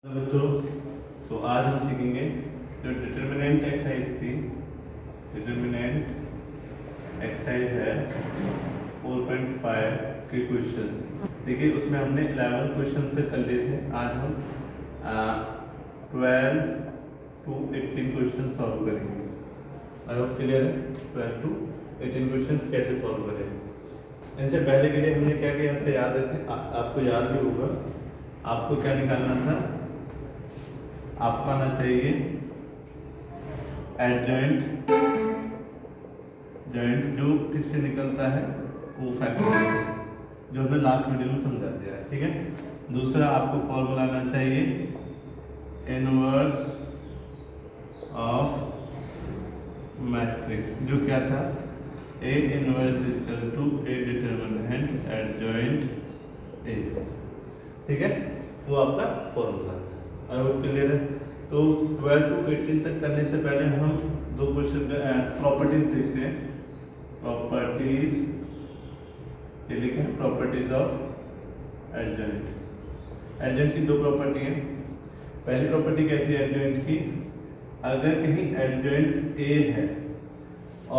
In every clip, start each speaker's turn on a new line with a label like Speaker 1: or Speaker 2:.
Speaker 1: बच्चों, तो आज हम सीखेंगे जो डिटर्मिनेंट एक्सरसाइज थी। डिटर्मिनेंट एक्सरसाइज है 4.5 के क्वेश्चंस। देखिए उसमें हमने 11 क्वेश्चंस तक कर लिए थे। आज हम 12 to 18 क्वेश्चन सॉल्व करेंगे। आई होप क्लियर है। 12 to 18 क्वेश्चंस कैसे सॉल्व करेंगे। इनसे पहले के लिए हमने क्या किया था याद रखें, आपको याद भी होगा। आपको क्या निकालना था, आपको आना चाहिए एडजॉइंट जॉइंट जो किससे निकलता है, वो फैक्टर जो हमने लास्ट वीडियो में समझा दिया है। ठीक है। दूसरा आपको फॉर्मूला आना चाहिए इनवर्स ऑफ मैट्रिक्स, जो क्या था A inverse equal to A determinant adjoint A. ठीक है, वो आपका फॉर्मूला है। आई होप क्लियर है। तो 12 to 18 तक करने से पहले हम दो क्वेश्चन का प्रॉपर्टीज देखते हैं। प्रॉपर्टीज ये लिखे हैं, प्रॉपर्टीज ऑफ एडजॉइंट। एडजॉइंट की दो प्रॉपर्टी है। पहली प्रॉपर्टी कहती है एडजॉइंट की, अगर कहीं एडजॉइंट ए है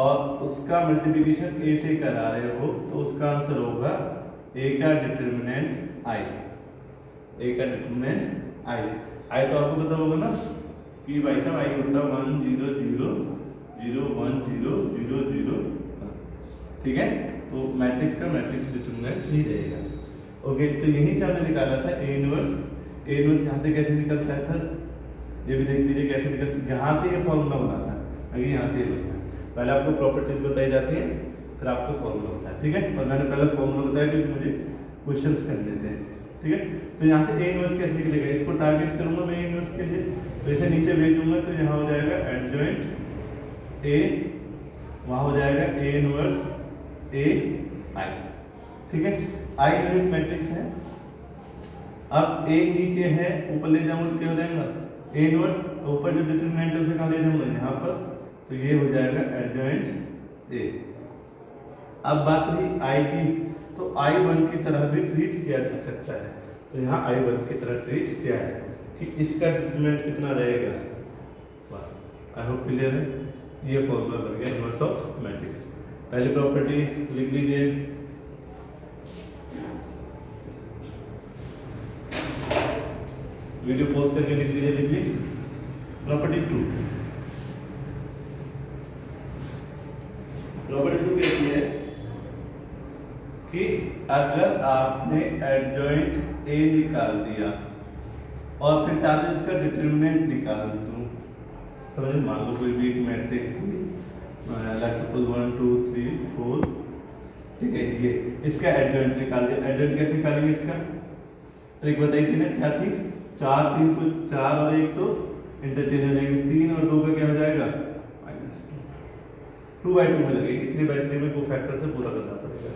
Speaker 1: और उसका मल्टीप्लिकेशन ए से करा रहे हो तो उसका आंसर होगा ए का डिटर्मिनेंट आई। ए का डिटर्मिनेंट आई तो आपको पता होगा ना कि भाई साहब आई होता है 1 0 0 0 1 0 0 0। ठीक है, तो मैट्रिक्स का मैट्रिक्स डिटर्मिनेंट ही रहेगा। ओके, तो यहीं से हमने निकाला था ए इनवर्स। ए इनवर्स यहाँ से कैसे निकलता है सर, ये भी देख लीजिए कैसे निकलता है। यहाँ से ये फॉर्मूला बना था, अगर यहाँ से ये बनता है। पहले आपको प्रॉपर्टीज बताई जाती है, फिर आपको फॉर्मूला होता है। ठीक है, और मैंने पहले फॉर्मूला बताया क्योंकि मुझे क्वेश्चंस कर देते हैं। ठीक है, तो यहाँ से ए इनवर्स कैसे निकलेगा, इसको टारगेट करूंगा मैं ए इनवर्स के लिए, तो इसे नीचे भेजूंगा तो यहाँ हो जाएगा एडजॉइंट ए, वहाँ हो जाएगा ए इनवर्स ए आई। ठीक है, आई यूनिट मैट्रिक्स है। अब ए नीचे है, ऊपर ले जाऊंगा तो क्या हो जाएगा ए इनवर्स, ऊपर जो डिटर्मिनेंट है उसे कहाँ ले जाऊंगा यहाँ पर, तो ये हो जाएगा एडजॉइंट ए। अब बात रही आई की, तो I1 की तरह भी ट्रीट किया जा सकता है। तो यहाँ I1 की तरह ट्रीट किया है कि इसका डिटर्मिनेंट कितना रहेगा। आई होप क्लियर है। ये फॉर्मूला बन गया इनवर्स ऑफ मैट्रिक्स। पहली प्रॉपर्टी लिख लीजिए, वीडियो पॉज करके लिख लीजिए। लिखिए प्रॉपर्टी 2। प्रॉपर्टी 2 कहती है कि अगर आपने एडजॉइंट ए निकाल दिया और फिर चाहते हैं इसका डिटर्मिनेंट निकाल दूं, समझ मान लो कोई भी एक मैट्रिक्स थी, लेट्स सपोज 1 2 3 4। ठीक है, ये इसका एडजॉइंट निकाल दिया। एडजॉइंट कैसे निकालेंगे, इसका ट्रिक बताई थी ना, क्या थी, 4 3 को 4 और 1 तो इंटरचेंज हो जाएंगे, 3 और 2 का क्या हो जाएगा -2, 2/2 में लगेगी, 3/3 में को फैक्टर से पूरा करना पड़ेगा।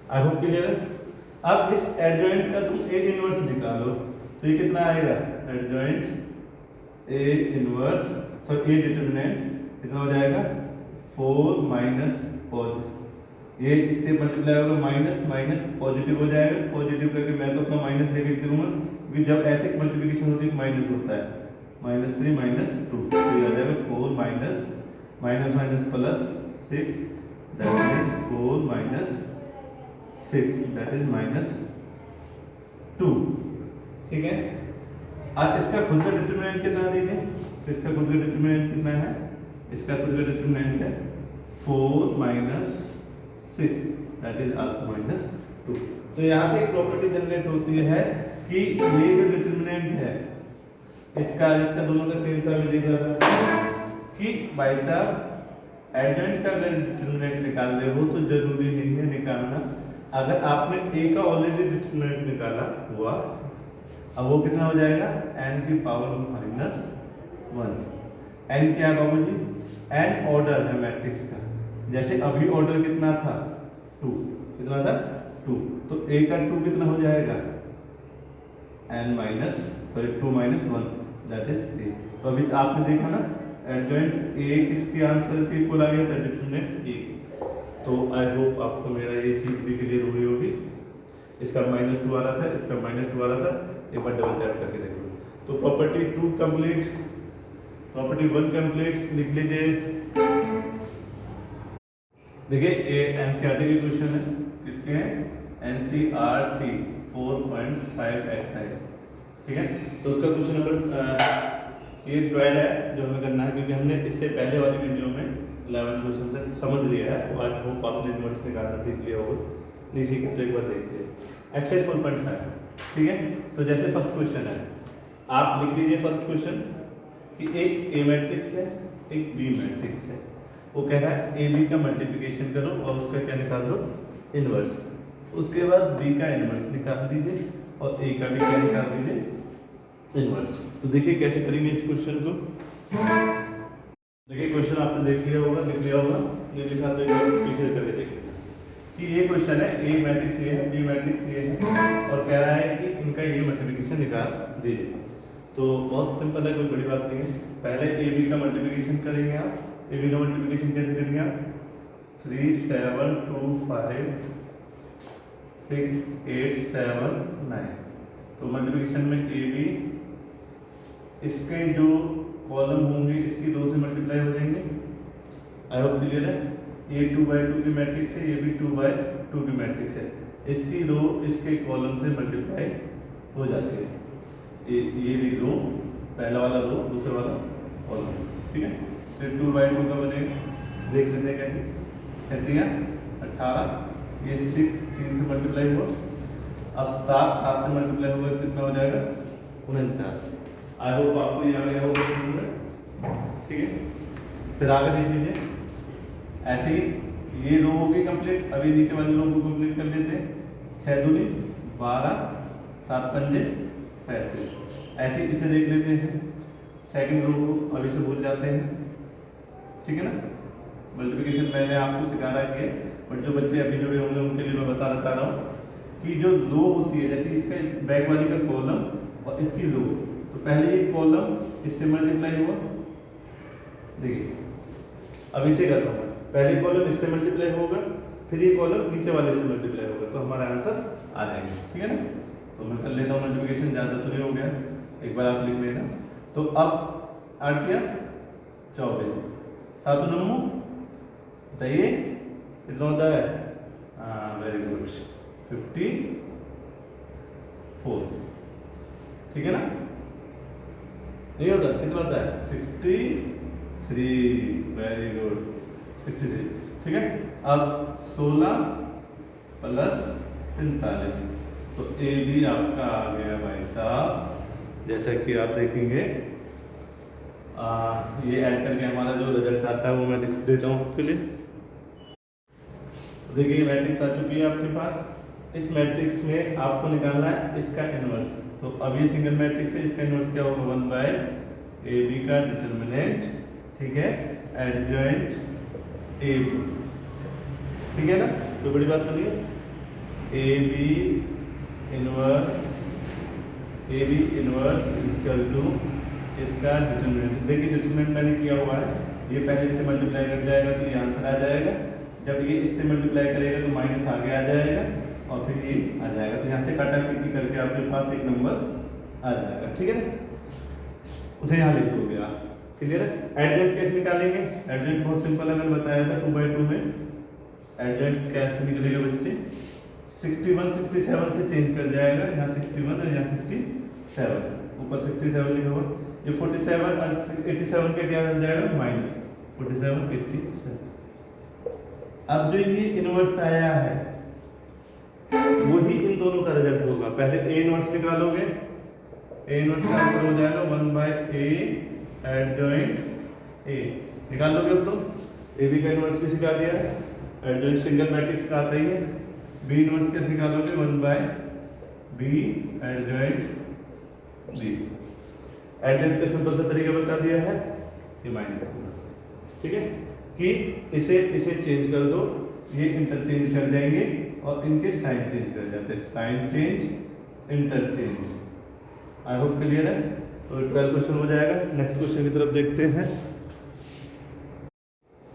Speaker 1: आई होप क्लियर है। अब इस एडजॉइंट का तुम ए इनवर्स निकालो तो ये कितना आएगा, adjoint A inverse sorry A determinant कितना हो जाएगा 4 माइनस पॉजिटिव, ये इससे मल्टीप्लाई होगा माइनस माइनस पॉजिटिव हो जाएगा। पॉजिटिव करके मैं तो अपना माइनस लेके करूँगा क्योंकि जब ऐसे मल्टीप्लिकेशन होती है माइनस होता है, -3 -2 तो ये आ जाएगा 4 minus minus minus plus 6 that is 4 minus 6 that is -2। ठीक है, अब इसका खुद का डिटर्मिनेंट कितना दीजिए, तो इसका खुद का डिटर्मिनेंट कितना है, इसका खुद का डिटर्मिनेंट है 4 माइनस 6 दैट इज आल्सो -2। तो यहाँ से एक प्रॉपर्टी जनरेट होती है कि ये जो डिटर्मिनेंट है इसका दोनों का सेम था। मैं देख रहा था कि भाई साहब एडजॉइंट का अगर डिटर्मिनेंट निकाल रहे हो तो जरूरी नहीं है निकालना, अगर आपने ए का ऑलरेडी डिटर्मिनेंट निकाला हुआ, अब वो कितना हो जाएगा n की पावर -1। n क्या है बाबूजी, n ऑर्डर है मैट्रिक्स का। जैसे अभी ऑर्डर कितना था 2, कितना था 2, तो a का 2 कितना हो जाएगा n 2 -1 दैट इज 3। तो अभी आपने देखा ना एडजॉइंट ए किसके आंसर के इक्वल आ गया था, डिटर्मिनेंट ए। तो आई होप आपको मेरा ये चीज भी क्लियर हुई होगी। इसका -2 आ रहा था, इसका -2 आ रहा था, एक बार डबल टैप करके देखो। तो प्रॉपर्टी 2 कंप्लीट, प्रॉपर्टी 1 कंप्लीट लिख लीजिए। देखिए ये एनसीईआरटी के क्वेश्चन है, किसके हैं? एनसीईआरटी 4.5 एक्सरसाइज, ठीक है। तो उसका क्वेश्चन नंबर ये 12 है जो हमें करना है, क्योंकि हमने इससे पहले वाली वीडियो में 11 क्वेश्चन से समझ लिया है। वो आज होप आपने नोट्स निकालना सीख लिया होगा, नहीं सीखे तो एक बार देखिए। एक्सरसाइज 4.5, ठीक है। तो जैसे फर्स्ट क्वेश्चन है, आप लिख लीजिए फर्स्ट क्वेश्चन कि एक ए मैट्रिक्स है, एक बी मैट्रिक्स है। वो कह रहा है ए बी का मल्टीप्लिकेशन करो और उसका क्या निकाल दो? इनवर्स। उसके बाद बी का इनवर्स निकाल दीजिए और ए का भी क्या निकाल दीजिए? इनवर्स। तो देखिए कैसे करेंगे इस क्वेश्चन को। देखिए क्वेश्चन आपने देख लिया होगा, लिख लिया होगा, ये लिखा तो एक बार पीछे करके देखिए कि ये क्वेश्चन है, ए मैट्रिक्स ये है, बी मैट्रिक्स ये है और कह रहा है कि इनका ये मल्टीप्लिकेशन निकाल दीजिए। तो बहुत सिंपल है, कोई बड़ी बात नहीं है। पहले ए बी का मल्टीप्लिकेशन करेंगे आप। ए बी का मल्टीप्लिकेशन कैसे करेंगे आप? 3 7 2 5 6 8 7 9। तो मल्टीप्लिकेशन में ए बी, इसके जो कॉलम होंगे इसकी 2 से मल्टीप्लाई हो जाएंगे। आई होप क्लियर है। ये 2/2 की मैट्रिक्स है, ये भी 2/2 की मैट्रिक्स है। इसकी रो इसके कॉलम से मल्टीप्लाई हो जाती है। ये भी रो, पहला वाला रो, दूसरा वाला कॉलम, ठीक है। फिर 2/2 का बनेगा, देख लेते हैं कैसे। 6 18, ये 6 3 से मल्टीप्लाई हुआ। अब 7 से मल्टीप्लाई होगा तो कितना हो जाएगा? 49। आई होप आपको ये आ गया होगा, ठीक है। फिर आगे देख लीजिए, ऐसे ही ये रो होगी कंप्लीट। अभी नीचे वाली रो को कंप्लीट कर लेते हैं। 6 दूनी 12, 7 पंजे 35। ऐसे ही इसे देख लेते हैं। सेकंड रो को अभी से भूल जाते हैं, ठीक है ना। मल्टीप्लिकेशन मैंने आपको सिखा रखी है, बट जो बच्चे अभी जुड़े होंगे उनके लिए मैं बताना चाह रहा हूँ कि जो रो होती है, जैसे इसका बैक वाली का कॉलम और इसकी रो, तो पहले ये कॉलम इससे मल्टीप्लाई हुआ। देखिए अब इसे करता हूँ, पहले कॉलम इससे मल्टीप्लाई होगा, फिर ये कॉलम नीचे वाले से मल्टीप्लाई होगा, तो हमारा आंसर आ जाएगा, ठीक है ना। तो मैं कर लेता हूँ मल्टीप्लिकेशन, ज़्यादा तो नहीं हो गया, एक बार आप लिख लेना। तो अब 8 या 24, 7 9 बताइए कितना होता है? हाँ वेरी गुड, 54, ठीक है ना। नहीं होता, कितना होता है? 63, वेरी गुड, 63, ठीक है। अब 16 प्लस 45, तो ए भी आपका आ गया भाई साहब। जैसा कि आप देखेंगे ये ऐड करके हमारा जो रिजल्ट आता है वो मैं लिख देता हूँ आपके लिए। देखिए मैट्रिक्स आ चुकी है आपके पास। इस मैट्रिक्स में आपको निकालना है इसका इनवर्स। तो अब ये सिंगल मैट्रिक्स है, इसका इनवर्स क्या होगा? 1/AB का डिटर्मिनेंट, ठीक है, एडजॉइंट ए, ठीक है ना। तो बड़ी बात तो नहीं है। AB इनवर्स इक्वल टू इसका डिटर्मिनेंट। देखिए डिटर्मिनेंट मैंने किया हुआ है, ये पहले इससे मल्टीप्लाई कर जाएगा तो ये आंसर आ जाएगा। जब ये इससे मल्टीप्लाई करेगा तो माइनस आगे आ जाएगा और फिर ये आ जाएगा। तो यहाँ से काटा पीटी करके आपके पास एक नंबर आ जाएगा, ठीक है ना। उसे यहाँ लिख दोगे आप, क्लियर है। एडजॉइंट कैसे निकालेंगे? एडजॉइंट बहुत सिंपल है, मैंने बताया था 2/2 में। एडजॉइंट कैसे निकलेगा बच्चे? 61 67 से चेंज कर जाएगा, यहाँ 61 और यहाँ 67, ऊपर 67 लिखा हुआ। ये 47 और 87 का क्या हो जाएगा? माइनस 47 87। अब जो ये इनवर्स आया है वही इन दोनों का रिजल्ट होगा। पहले ए इनवर्स निकालोगे, ए इनवर्स का आंसर हो जाएगा 1/A एडजॉइंट ए। निकाल लोगे अब तो। ए बी का इनवर्स भी सिखा दिया है, एडजॉइंट सिंगल मैट्रिक्स का आता ही है। बी इनवर्स कैसे निकालोगे? 1/B adjoint B. एडजॉइंट का सिंपल सा तरीका बता दिया है, ये माइनस, ठीक है, कि इसे चेंज कर दो, ये इंटरचेंज कर जाएंगे और इनके साइन चेंज कर जाते हैं, sign change interchange. I hope clear है। तो 12 क्वेश्चन हो जाएगा। नेक्स्ट क्वेश्चन की तरफ देखते हैं।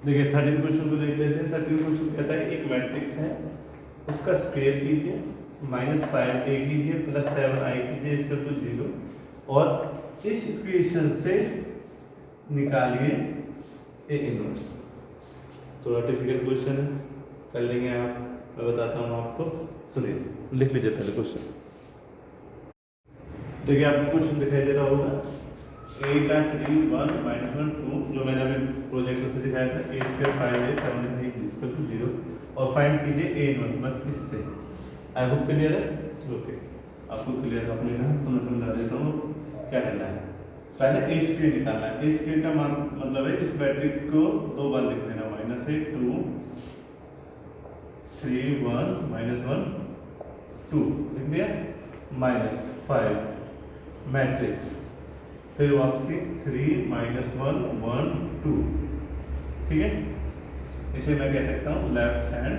Speaker 1: देखिए 13 क्वेश्चन को देख लेते हैं। 13 क्वेश्चन कहता है एक मैट्रिक्स है, उसका स्क्वायर कीजिए, -5A कीजिए, +7I कीजिए, इसका तो 0 और इस इक्वेशन से निकालिए ए इनवर्स। थोड़ा डिफिकल्ट क्वेश्चन है, कर लेंगे आप, मैं बताता हूँ आपको। सुनिए, लिख लीजिए पहले क्वेश्चन। देखिए आपको क्वेश्चन दिखाई दे रहा होगा, ए का 3 1 -1 2 जो मैंने अभी प्रोजेक्ट से दिखाया था, ए स्क्वायर 5a 7 = 0 और फाइंड कीजिए ए इनवर्स मतलब इससे। आई होप क्लियर है। ओके, आपको क्लियर आपने कहा तो मैं समझा देता हूँ क्या करना है। पहले ए स्क्वायर निकालना है। ए स्क्वायर का मतलब है इस मैट्रिक्स को दो बार लिख देना, -8 2 3 1 -1 2 लिख दिया, -5 मैट्रिक्स, फिर वापसी 3 -1 1 2। ठीक है, इसे मैं कह सकता हूँ लेफ्ट हैंड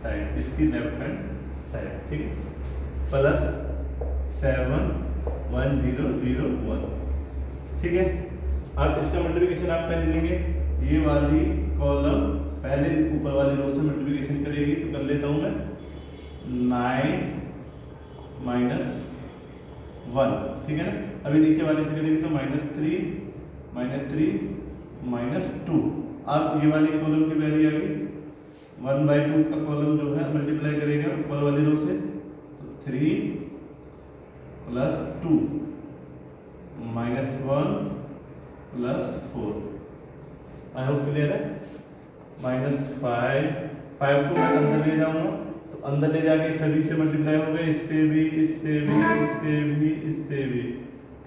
Speaker 1: साइड, इसकी लेफ्ट हैंड साइड। ठीक है, प्लस 7 1 0 0 1। ठीक है, अब इसका मल्टीप्लिकेशन आप पहले लेंगे, ये वाली कॉलम पहले ऊपर वाली रो से मल्टीप्लिकेशन करेगी, तो कर लेता हूँ मैं 9 -1। ठीक है ना, अभी नीचे वाले से करेंगे तो -3 -2। अब ये वाली कॉलम की वैल्यू आ गई 1/2 का कॉलम जो है मल्टीप्लाई करेगा ऊपर वाली रो से, तो 3 + 2 -1 + 4। आई होप क्लियर है। -5 को मैं अंदर ले जाऊंगा, तो अंदर ले जाके सभी से मल्टीप्लाई हो गए, इससे भी इससे भी इससे भी इससे भी।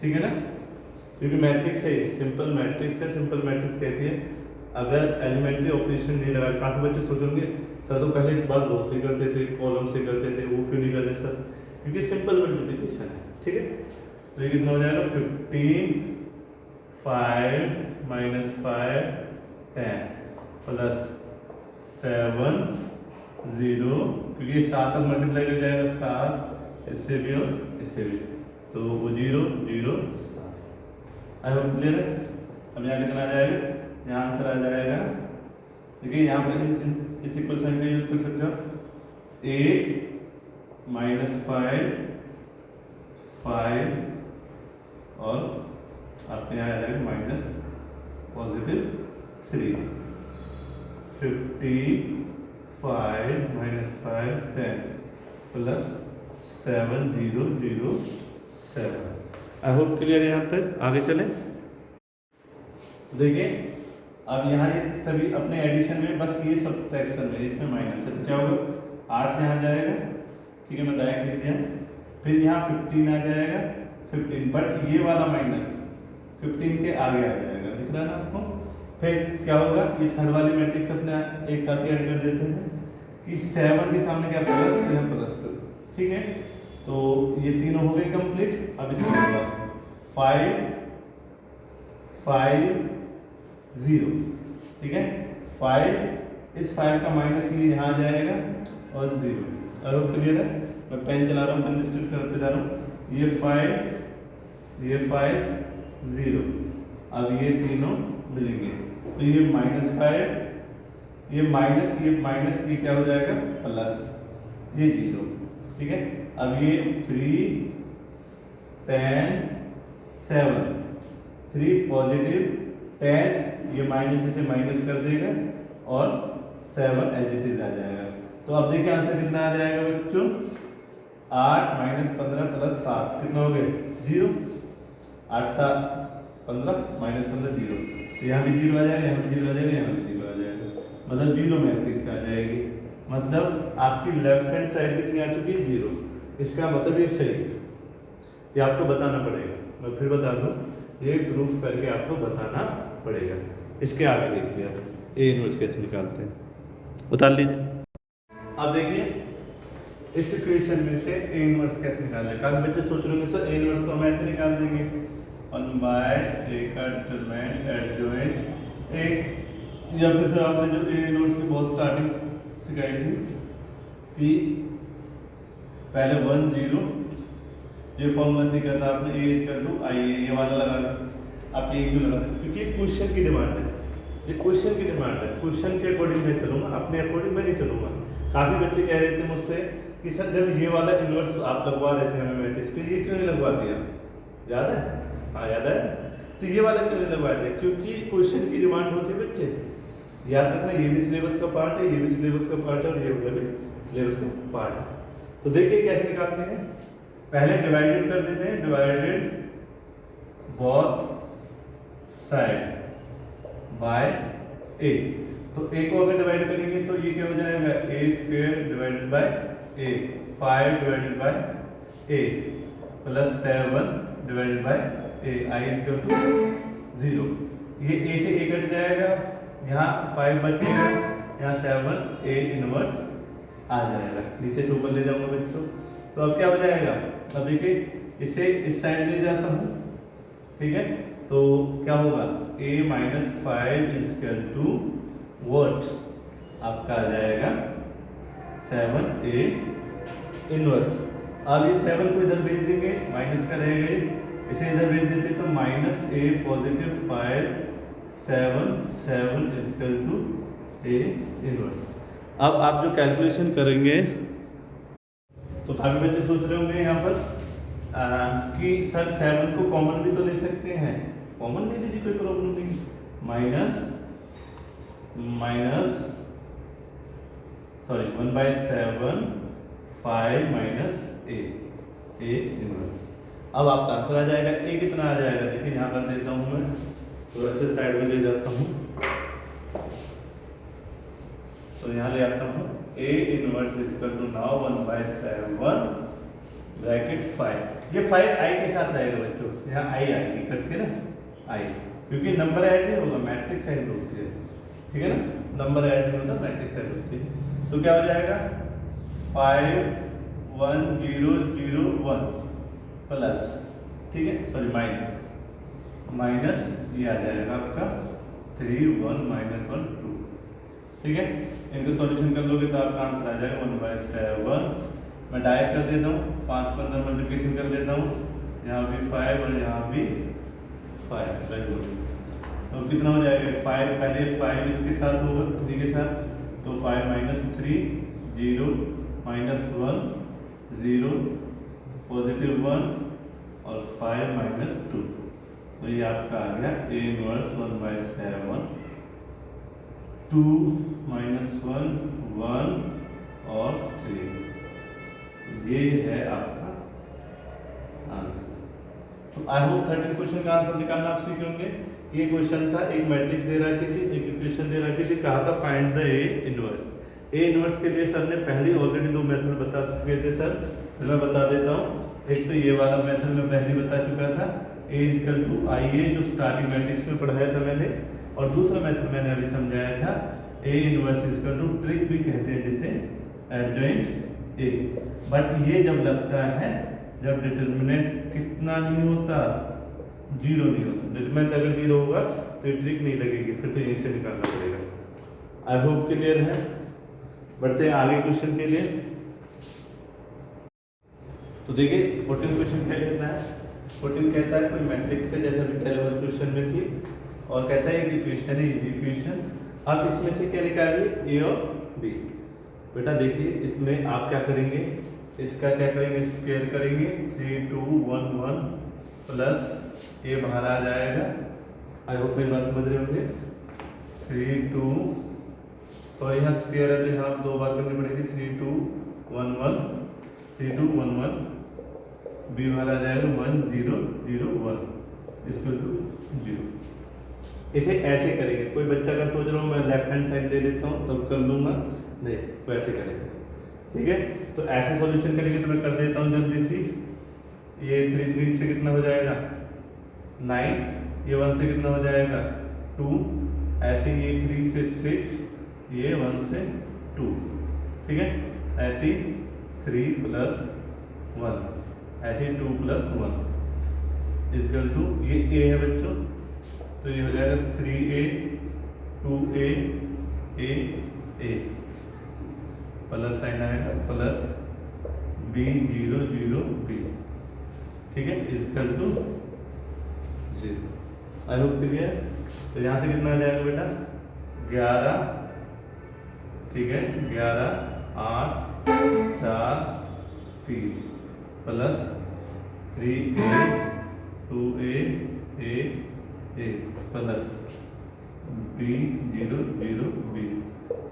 Speaker 1: ठीक है ना, क्योंकि मैट्रिक्स है, सिंपल मैट्रिक्स है। सिंपल मैट्रिक्स कहती है अगर एलिमेंट्री ऑपरेशन नहीं लगा, काफ़ी बच्चे सोचेंगे सर तो पहले एक बार रो से करते थे, कॉलम से करते थे, वो क्यों नहीं करते सर? क्योंकि सिंपल मल्टीप्लिकेशन है। ठीक है, तो ये कितना हो जाएगा 15 5 -5 10 प्लस 7 0, क्योंकि ये 7 तक मल्टीप्लाई कर जाएगा, 7 इससे भी और इससे भी, तो वो 0 0 7। आई होप क्लियर है। अब यहाँ कितना आ जाएगा, यहाँ आंसर आ जाएगा, देखिए यहाँ पर इस इक्वल साइन का यूज कर सकते हो, 8 -5 5 और आपके यहाँ आ जाएगा -3 55 -5 10 प्लस 7 0 0 7। आई होप क्लियर है यहाँ तक। आगे चलें, तो देखिए अब यहाँ ये सभी अपने एडिशन में, बस ये सब्ट्रैक्शन में इसमें माइनस है, तो क्या होगा 8 यहाँ जाएगा। ठीक है, मैं डायरेक्ट लिख दिया, फिर यहाँ 15 आ जाएगा 15, बट ये वाला माइनस 15 के आगे आ जाएगा, दिख रहा है ना आपको। फिर क्या होगा, ये थर्ड वाली मैट्रिक्स अपने एक साथ ही ऐड कर देते हैं कि 7 के सामने क्या प्लस, तो यहाँ प्लस कर दो। ठीक है, तो ये तीनों हो गए कंप्लीट। अब इसमें होगा 5 5 0। ठीक है, 5 इस 5 का माइनस ये यहाँ आ जाएगा और 0। अब क्लियर है, मैं पेन चला रहा हूँ, पेन डिस्ट्रीब्यूट करते जा रहा हूँ। ये 5 0, अब ये तीनों मिलेंगे, तो ये -5, ये माइनस ये क्या हो जाएगा प्लस, ये 0। ठीक है, अब ये 3 10 7 3 पॉजिटिव 10, ये माइनस से माइनस कर देगा और 7 एज इट इज आ जाएगा। तो अब देखिए आंसर कितना आ जाएगा बच्चों, 8 -15 + 7 कितना हो गए 0, 8 7 15 -15 0, तो यहाँ भी 0 आ जाएगा, यहाँ भी 0 आ जाएगा, यहाँ भी 0 आ जाएगा, मतलब 0 मैट्रिक्स आ जाएगी। मतलब आपकी लेफ्ट हैंड साइड कितनी आ चुकी है 0। इसका मतलब ये सही है, ये आपको बताना पड़ेगा, मैं फिर बता दूँ, ये प्रूफ करके आपको बताना पड़ेगा। इसके आगे देखिए आप ए इनवर्स कैसे निकालते हैं, बता लीजिए। अब देखिए इस इक्वेशन में से ए इनवर्स कैसे निकालना है। काफी बच्चे सोच रहे हैं सर ए इनवर्स तो हम ऐसे निकाल देंगे, 1/a का डिटरमिनेंट एडजॉइंट ए, या फिर सर आपने जो ए इनवर्स की बहुत स्टार्टिंग सिखाई थी कि पहले 1 0 ये फॉर्मूला सीखा था आपने, A = IA, ये वाला लगा दें आप, ये क्यों लगा दें, क्योंकि क्वेश्चन की डिमांड है, ये क्वेश्चन की डिमांड है, क्वेश्चन के अकॉर्डिंग मैं चलूँगा, अपने अकॉर्डिंग मैं नहीं चलूँगा। काफ़ी बच्चे कह रहे थे मुझसे कि सर जब ये वाला इन्वर्स आप लगवा रहे थे हमें मैट्रिक्स पे, ये क्यों नहीं लगवा दिया, याद है? हाँ याद है। तो ये वाला क्यों नहीं लगवाया था? क्योंकि क्वेश्चन की डिमांड होती है बच्चे, याद रखना ये भी सिलेबस का पार्ट है, ये भी सिलेबस का पार्ट है और ये भी सिलेबस का पार्ट है। तो देखिए कैसे निकालते हैं, पहले डिवाइडेड कर देते हैं, डिवाइडेड बोथ साइड बाय ए। तो ए को अगर डिवाइड करेंगे तो ये क्या हो जाएगा, A square divided by A, 5 divided by A plus 7 divided by A, I is equal to 0। ये ए से ए कट जाएगा, यहाँ 5 बचेगा, यहाँ 7 ए इनवर्स आ जाएगा, नीचे से ऊपर ले जाऊंगा बच्चों। तो अब क्या हो जाएगा, अब देखिए इसे इस साइड ले जाता हूँ, ठीक है, तो क्या होगा a minus 5 is equal to what, आपका आ जाएगा 7a इनवर्स। अब ये 7 को इधर भेज देंगे, माइनस का रहेगा, इसे इधर भेज देते तो minus a positive 5 7 is equal to a inverse. अब आप जो कैलकुलेशन करेंगे तो काफी बच्चे सोच रहे होंगे यहाँ पर कि सर 7 को कॉमन भी तो ले सकते हैं, कॉमन ले लीजिए कोई प्रॉब्लम नहीं, माइनस 1/7 5 माइनस a इनवर्स। अब आपका आंसर आ जाएगा, a कितना आ जाएगा, देखिए यहाँ कर देता हूँ मैं, थोड़ा सा साइड में ले जाता हूँ, तो यहाँ ले आता हूँ a inverse is equal to now 1/7 bracket 5। ये 5 i के साथ रहेगा बच्चों, यहाँ i आएगी कट के ना i, क्योंकि नंबर ऐड नहीं होगा, मैट्रिक्स ऐड होती है, ठीक है ना, नंबर ऐड नहीं होता, मैट्रिक्स ऐड होती है। तो क्या हो जाएगा 5 1 0 0 1 प्लस, ठीक है, सॉरी माइनस ये आ जाएगा आपका 3 1 -1 2, ठीक है। इनका सॉल्यूशन कर लोगे तो आपका आंसर आ जाएगा 1/7। मैं डायरेक्ट कर देता हूँ, 5 को अंदर मल्टीप्लिकेशन कर देता हूँ, यहाँ भी 5 और यहाँ भी 5, वेरी गुड। तो कितना हो जाएगा 5, पहले 5 इसके साथ होगा 3 के साथ, तो 5 - 3 0 -1 0 पॉजिटिव 1 और 5 - 2, तो ये आपका आ गया a इनवर्स 1/7 2 -1 1 और 3, ये है आपका आंसर। तो आई होप 13 क्वेश्चन का आंसर निकालना आप सीखे होंगे। ये क्वेश्चन था, एक मैट्रिक्स दे रखी थी, एक इक्वेशन दे रखी थी, कहा था find the A inverse. A inverse के लिए सर ने पहले ऑलरेडी 2 मेथड बता चुके थे सर, मैं बता देता हूँ। एक तो ये वाला मेथड मैं पहले बता चुका था, ए इक्वल टू आई ए, जो स्टार्टिंग मैट्रिक्स में पढ़ाया था मैंने, और दूसरा मेथड मैंने अभी समझाया था A inverse equal to, trick भी कहते हैं जिसे, एडजॉइंट ए। बट ये जब लगता है जब डिटर्मिनेंट कितना नहीं होता, 0 नहीं होता, डिटर्मिनेंट अगर 0 होगा तो ये ट्रिक नहीं लगेगी, फिर तो यहीं से निकालना पड़ेगा। आई होप क्लियर है। बढ़ते हैं आगे क्वेश्चन के लिए। तो देखिए 14 क्वेश्चन क्या कहता है, 14 कहता है कोई मैट्रिक्स है जैसा भी पहले वाले क्वेश्चन में थी, और कहता है एक इक्वेशन है, इक्वेशन, अब इसमें से क्या निकालिए, ए और बी। बेटा देखिए इसमें आप क्या करेंगे, इसका क्या करेंगे, स्क्वायर करेंगे, 3 2 1 1 प्लस ए बाहर आ जाएगा। आई होप मेरी बात समझ रहे होंगे। 3 2 सॉरी यहाँ स्क्वायर है तो यहाँ 2 बार करनी पड़ेगी, 3 2 1 1 3 2 1 1, बी बाहर आ जाएगा 1 0 0 1 इक्वल टू 0। इसे ऐसे करेंगे, कोई बच्चा अगर सोच रहा हूँ मैं लेफ्ट हैंड साइड ले लेता हूँ तब कर लूँगा, नहीं तो ऐसे करेंगे, ठीक है। तो ऐसे सॉल्यूशन करेंगे तो मैं कर देता हूँ जल्दी सी। ये 3 3 से कितना हो जाएगा 9, ये 1 से कितना हो जाएगा 2, ऐसे ये 3 से 6, ये 1 से 2, ठीक है। ऐसे 3 + 1, ऐसे 2 + 1 इक्वल टू, ये ए है बच्चों, तो ये हो जाएगा 3a 2a a plus sign आएगा प्लस b 0 0 b, ठीक है, equal to 0। I hope clear. तो यहाँ से कितना आ जाएगा बेटा 11, ठीक है, 11 8 4 3 plus 3a 2a plus b 0 0 b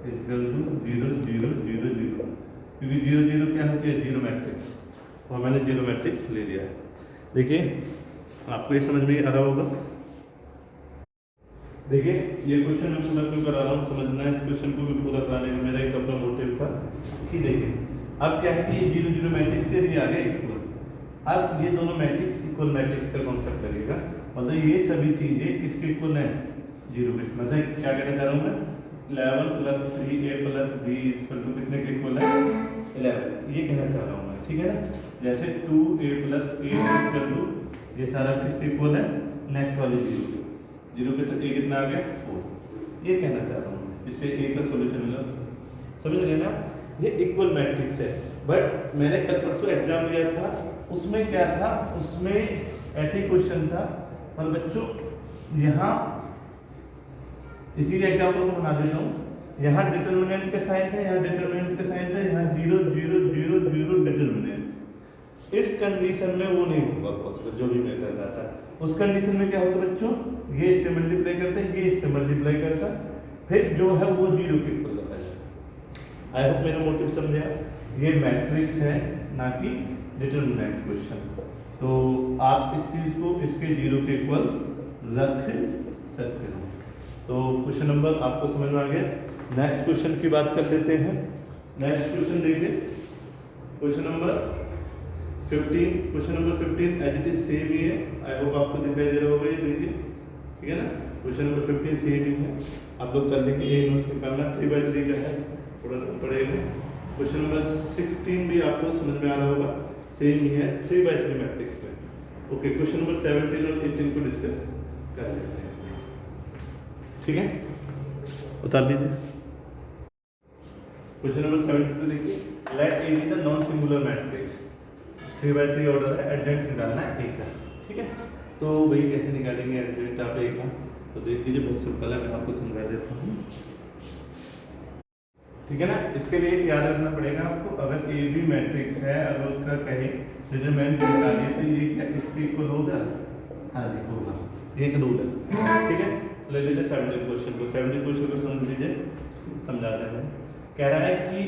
Speaker 1: equal to 0 0 0 0, क्योंकि 0 0 क्या होती है, जीरो मैट्रिक्स, और मैंने जीरो मैट्रिक्स ले लिया है। देखिए आपको ये समझ में आ रहा होगा। देखिए ये क्वेश्चन मैं पूरा क्यों करा रहा हूँ, समझना है। इस क्वेश्चन को भी पूरा कराने का मेरा एक अपना मोटिव था कि देखिए अब क्या है कि ये जीरो जीरो मैट्रिक्स के लिए आ गया इक्वल। अब ये दोनों मैट्रिक्स इक्वल मैट्रिक्स का कॉन्सेप्ट करिएगा, मतलब ये सभी चीजें किसके इक्वल है, जीरो के। मतलब क्या कहना चाह रहा हूँ मैं, 11 plus 3a plus b equal to कितने के इक्वल है, 11, ये कहना चाह रहा हूँ मैं, ठीक है ना। जैसे 2a plus a equal to, ये सारा किसके इक्वल है, नेक्स्ट वाले जीरो, जीरो के तो a कितना आ गया 4, ये कहना चाह रहा हूँ। इससे a का सॉल्यूशन मिला, समझ रहे ना। ये इक्वल मैट्रिक्स है। बट मैंने कल परसों एग्जाम लिया था, उसमें क्या था, उसमें ऐसे ही क्वेश्चन था, पर बच्चों यहाँ इसी एग्जाम्पल को बना देता हूँ। यहाँ डिटर्मिनेंट के साइन थे, यहाँ डिटर्मिनेंट के साइन थे, यहाँ 0 0 0 0 डिटर्मिनेंट। इस कंडीशन में वो नहीं होगा पॉसिबल, जो भी मैं कर रहा था। उस कंडीशन में क्या होता है बच्चों, ये इससे मल्टीप्लाई करता है, ये इससे मल्टीप्लाई करता है, फिर जो है वो 0 के इक्वल होता है। आई होप मेरा मोटिव समझे आप। ये मैट्रिक्स है, ना कि डिटर्मिनेंट क्वेश्चन। तो आप इस चीज को इसके 0 के इक्वल रख सकते हो। तो क्वेश्चन नंबर आपको समझ में आ गया। नेक्स्ट क्वेश्चन की बात कर लेते हैं। नेक्स्ट क्वेश्चन देखिए, question number 15। Question number 15 as it is same ही है। आई होप आपको दिखाई दे रहा होगा, ये देखिए, ठीक है ना। क्वेश्चन नंबर 15 सेम ही है। आप लोग कर लेंगे, ए इनवर्स निकालना 3/3 का है, थोड़ा पड़ेगा। क्वेश्चन नंबर 16 भी आपको समझ में आ रहा होगा, सेम ही है, 3/3 मैट्रिक्स में। ओके, क्वेश्चन नंबर 17 और 18 को डिस्कस कर लेते हैं, ठीक है, उतार दीजिए। क्वेश्चन नंबर 17 देखिए, let A B the non singular matrix, 3/3 order है, एडेंट निकालना है ए का, ठीक है। तो भाई कैसे निकालेंगे एडेंट आप ए का, तो देख लीजिए, बहुत सिंपल है, मैं आपको समझा देता हूँ, ठीक है ना। इसके लिए याद रखना पड़ेगा आपको, अगर ए बी मैट्रिक्स है, अगर उसका कहीं डिटरमिनेंट निकालिए तो ये क्या इसके इक्वल होगा, हाँ जी होगा, ये एक रूल है, ठीक है। ले लीजिए 70 क्वेश्चन को, 70 क्वेश्चन को समझ लीजिए, समझा रहे हैं। कह रहा है कि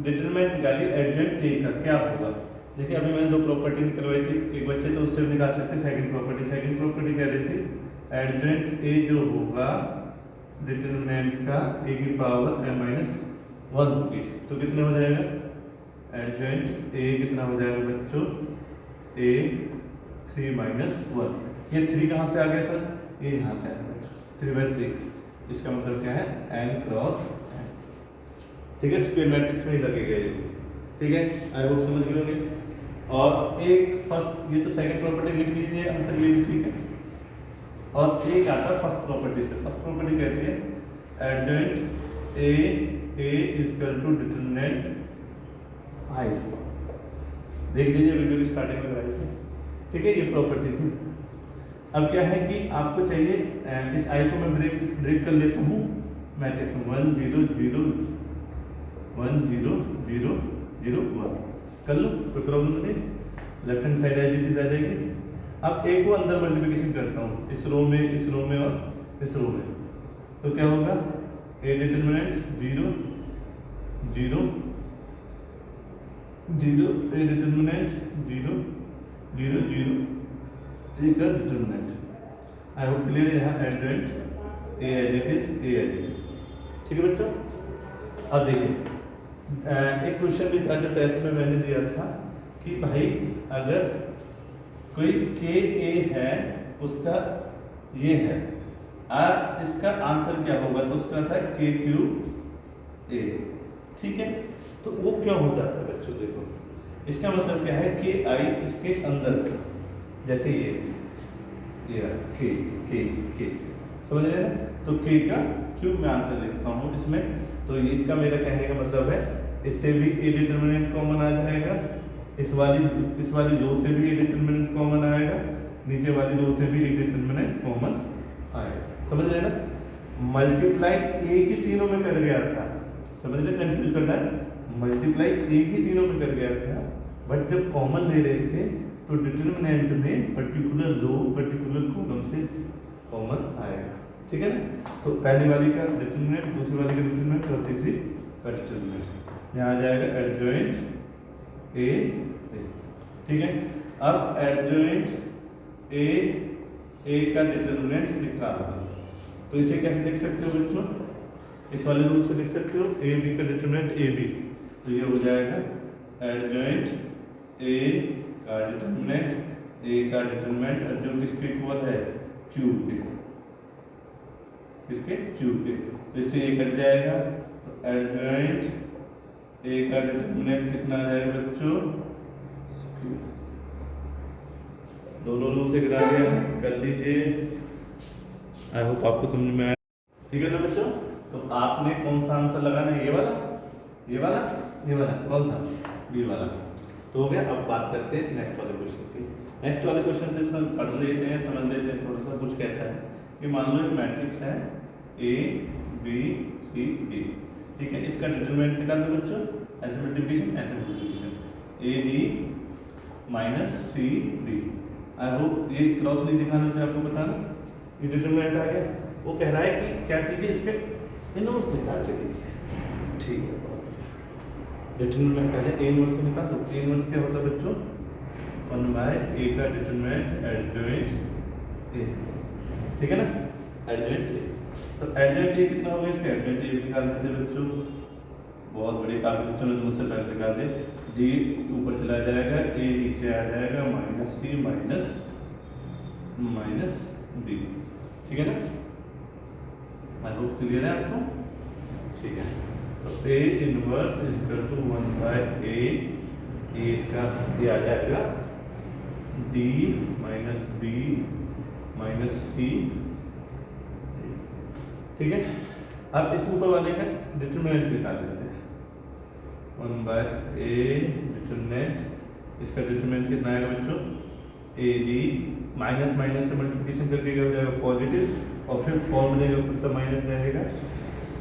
Speaker 1: डिटरमिनेंट निकालिए एडजेंट ए का, क्या होगा। देखिए अभी मैंने दो प्रॉपर्टी निकलवाई थी, एक बच्चे तो उससे निकाल सकते, सेकंड प्रॉपर्टी कह रही थी एडजेंट ए जो होगा डिटरमिनेंट का ए की पावर n-1 होगी, तो कितने हो जाएगा, एडजेंट ए कितना हो जाएगा बच्चों, ए 3 - 1। ये 3 कहाँ से आ गया सर, ये यहाँ से आ गया 3/3। इसका मतलब क्या है, n क्रॉस n, ठीक है, स्क्वायर मैट्रिक्स में ही लगेगा ये, ठीक है। आई होप समझ गए होंगे। और एक फर्स्ट, ये तो सेकंड प्रॉपर्टी लिख लीजिए, आंसर ये भी ठीक है। और एक आता है फर्स्ट प्रॉपर्टी से, फर्स्ट प्रॉपर्टी कहती है एडजेंट ए इक्वल टू डिटरमिनेंट आई। देख लीजिए वीडियो की स्टार्टिंग में कराई थी, ठीक है, ये प्रॉपर्टी थी। अब क्या है कि आपको चाहिए, इस आई को मैं ब्रेक कर लेता हूँ मैट्रिक्स 1 0 0 1 0 0 0 1 कर लो, कोई प्रॉब्लम नहीं, left hand side as it is आ जाएगी। अब ए को अंदर मल्टीप्लिकेशन करता हूँ, इस रो में और इस रो में, तो क्या होगा, ए डिटरमिनेंट 0 0 0, ए डिटरमिनेंट 0 0 0 ए का डिटरमिनेंट। आई होप क्लियर, यहाँ एडजेंट ए एज इट इज, ठीक है बच्चों। अब देखिए एक क्वेश्चन भी था जो टेस्ट में मैंने दिया था कि भाई अगर कोई के ए है, उसका ये है, और इसका आंसर क्या होगा, तो उसका था के क्यू ए, ठीक है। तो वो क्यों हो जाता है बच्चों, देखो इसका मतलब क्या है, के आई इसके अंदर था, जैसे ये के समझ रहे हैं। तो के का क्यूब में आंसर लिखता हूँ इसमें, तो इसका मेरा कहने का मतलब है, इससे भी ए डिटरमिनेंट कॉमन आ जाएगा, इस वाली रो से भी ए डिटरमिनेंट कॉमन आएगा, नीचे वाली रो से भी ए डिटरमिनेंट कॉमन आएगा, समझ रहे ना। मल्टीप्लाई ए की तीनों में कर गया था, समझ रहे, कंफ्यूज करता है, मल्टीप्लाई ए की तीनों में कर गया था, बट जब कॉमन ले रहे थे तो डिटर्मिनेंट में पर्टिकुलर रो पर्टिकुलर कॉलम से कॉमन आएगा, ठीक है ना। तो पहली वाली का डिटर्मिनेंट, दूसरी वाली का डिटर्मिनेंट और तीसरी का डिटर्मिनेंट यहाँ आ जाएगा एडजॉइंट ए, ठीक है। अब एडजॉइंट ए का डिटर्मिनेंट निकाल दो, तो इसे कैसे लिख सकते हो बच्चों, इस वाले रूप से लिख सकते हो ए बी का डिटर्मिनेंट ए बी, तो ये हो जाएगा एडजॉइंट ए का डिटर्मिनेंट, ए का डिटर्मिनेंट जो किसके इक्वल है क्यूब के, किसके क्यूब के, तो इससे ए कट जाएगा, तो एडजॉइंट ए का डिटर्मिनेंट कितना आ जाएगा बच्चों, दोनों रूप से गिरा दिया, कर लीजिए। आई होप आपको समझ में आया, ठीक है ना बच्चों। तो आपने कौन सा आंसर लगाना है, ये वाला, ये वाला, ये वाला, कौन सा, बी वाला। तो हो गया। अब बात करते हैं नेक्स्ट वाले क्वेश्चन की। नेक्स्ट वाले क्वेश्चन से सब पढ़ लेते हैं, समझ लेते हैं थोड़ा सा। कुछ कहता है कि मान लो एक मैट्रिक्स है ए बी सी डी, ठीक है। इसका डिटरमिनेंट निकाल दो बच्चों, ऐसे मल्टीप्लिकेशन ऐसे multiplication, A D minus C D. I hope ये क्रॉस नहीं दिखाना तो आपको बताना, ये डिटरमिनेंट आ गया। वो कह रहा है कि क्या कीजिए, इसके इनवर्स निकाल के देखिए, ठीक है। डिटरमिनेंट पहले ए इनवर्स से निकाल दो। ए इनवर्स क्या होता है बच्चों, 1 बाय ए का डिटरमिनेंट एडजॉइंट ए, ठीक है ना, एडजॉइंट ए। तो एडजॉइंट ए कितना होगा, इसका एडजॉइंट ए निकाल देते बच्चों, बहुत बड़ी, काफी बच्चों ने दूसरे पहले निकाल दे। डी ऊपर चला जाएगा, ए नीचे आ जाएगा, माइनस सी माइनस माइनस डी, ठीक है ना। आई होप क्लियर है आपको, ठीक है। तो A inverse is equal to 1 by A, इसका ये आ जाएगा D minus B minus C, ठीक है। अब इस ऊपर वाले का डिटरमिनेंट निकाल देते हैं, 1 बाय ए डिटरमिनेंट, इसका डिटरमिनेंट कितना आएगा बच्चों, ए डी माइनस माइनस से मल्टीप्लिकेशन करके क्या हो जाएगा पॉजिटिव, और फिर फॉर्मूले का खुद का माइनस रहेगा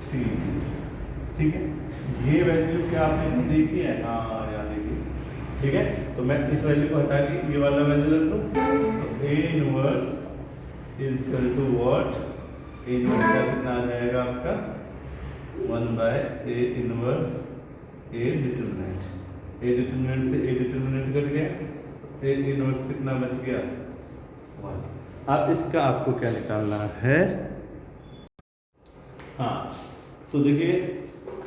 Speaker 1: सी डी, ठीक है। ये वैल्यू क्या आपने देखी है, हाँ यहाँ देखी, ठीक है। तो मैं इस वैल्यू को हटा के ये वाला वैल्यू रख दूँ, तो A inverse is equal to what, A inverse का कितना आ जाएगा आपका 1 by A inverse A determinant, A determinant से ए डिटरमिनेंट कट गया, ए इनवर्स कितना बच गया 1। अब इसका आपको क्या निकालना है, हाँ तो देखिए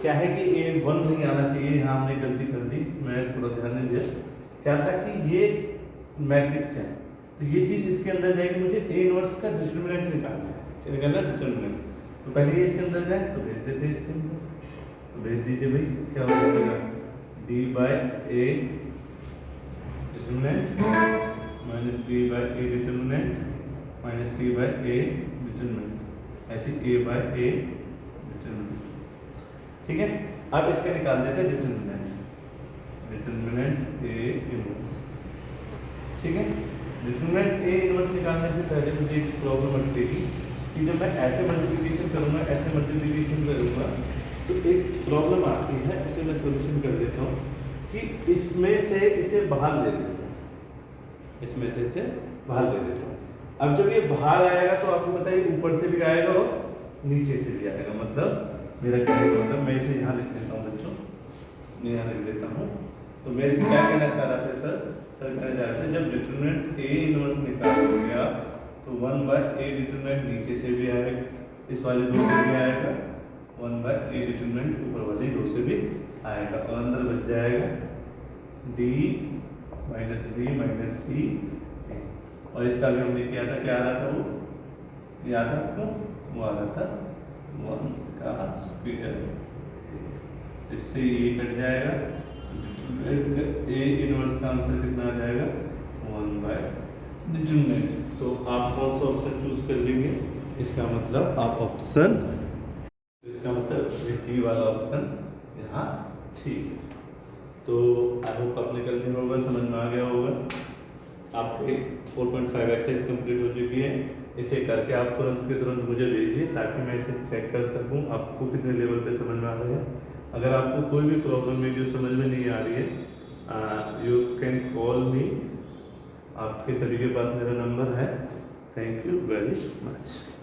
Speaker 1: क्या है कि ये 1 नहीं आना चाहिए, यहाँ हमने गलती कर दी, मैं थोड़ा ध्यान नहीं दिया। क्या था कि ये मैट्रिक्स है, तो ये चीज़ इसके अंदर जाएगी, मुझे ए इनवर्स का डिटरमिनेंट निकालना है, क्या निकालना है डिटरमिनेंट। तो पहले ये इसके अंदर जाए तो भेज देते हैं इसके अंदर, तो भेज दीजिए भाई, क्या हो जाएगा डी बाय ए डिटरमिनेंट माइनस बी बाय ए डिटरमिनेंट माइनस सी बाय ए डिटरमिनेंट, ऐसे ए बाय ए डिटरमिनेंट, ठीक है। अब इसका निकाल देते हैं डिटरमिनेंट, डिटरमिनेंट ए इनवर्स, ठीक है। डिटरमिनेंट ए इनवर्स निकालने से पहले मुझे एक प्रॉब्लम अटकेगी कि जब मैं ऐसे मल्टीप्लिकेशन करूँगा, ऐसे मल्टीप्लिकेशन करूँगा, तो एक प्रॉब्लम आती है, इसे मैं सोल्यूशन कर देता हूँ कि इसमें से इसे बाहर ले लेता हूँ, इसमें से इसे बाहर ले लेता हूँ। अब जब ये बाहर आएगा तो आपको बताइए ऊपर से भी आएगा और नीचे से भी आएगा, मतलब मेरा क्या मतलब, मैं इसे यहाँ लिख देता हूँ बच्चों, मैं यहाँ लिख देता हूँ। तो मेरे क्या कहना चाह रहा था सर कहना चाह रहे थे जब डिटरमिनेंट ए इनवर्स निकाल गया तो 1 बाय ए डिटरमिनेंट नीचे से भी आएगा, इस वाले दो से भी आएगा, 1 बाय ए डिटरमिनेंट ऊपर वाले दो से भी आएगा, और अंदर बच जाएगा डी माइनस बी माइनस सी, और इसका भी हमने किया था, क्या आ रहा था वो याद है आपको, वो आ रहा था 1 का स्क्वायर, इससे ये कट जाएगा, ए इनवर्स का आंसर कितना आ जाएगा 1 बाय डिटरमिनेंट। तो आप कौन सा ऑप्शन चूज कर लेंगे, इसका मतलब आप ऑप्शन, इसका मतलब डी वाला ऑप्शन यहाँ ठीक। तो आई होप आपने कर लिया होगा, समझ में आ गया होगा। आपके 4.5 एक्सरसाइज कंप्लीट हो चुकी है, इसे करके आप तुरंत के तुरंत मुझे भेजिए ताकि मैं इसे चेक कर सकूं आपको कितने लेवल पे समझ में आ रहा है। अगर आपको कोई भी प्रॉब्लम है जो समझ में नहीं आ रही है, यू कैन कॉल मी आपके सभी के पास मेरा नंबर है। Thank you very much.